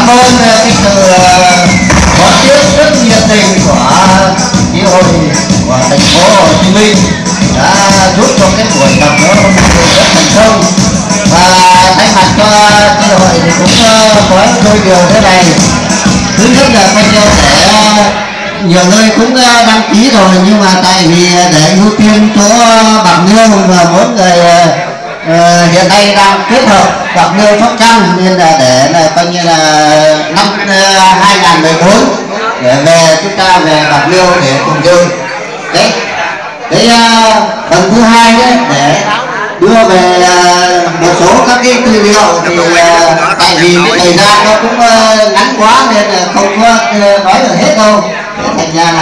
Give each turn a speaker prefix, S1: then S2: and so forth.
S1: cảm ơn cái sự đón tiếp rất nhiệt tình của chi hội của thành phố Hồ Chí Minh đã giúp cho cái buổi gặp gỡ hôm nay rất thành công. Và thay mặt cho chi hội thì cũng có đôi điều thế này. Thứ nhất là coi như để nhiều nơi cũng đăng ký rồi, nhưng mà tại vì để ưu tiên chỗ Bạc Liêu và mỗi người hiện nay đang kết hợp Bạc Liêu Sóc Trăng, nên là để là coi như là năm 2014 để về chúng ta về Bạc Liêu để cùng chơi. Đấy, cái phần thứ hai đấy để đưa về một số các cái tư liệu thì tại vì cái thời gian nó cũng ngắn quá nên là không có nói được hết đâu, thành ra là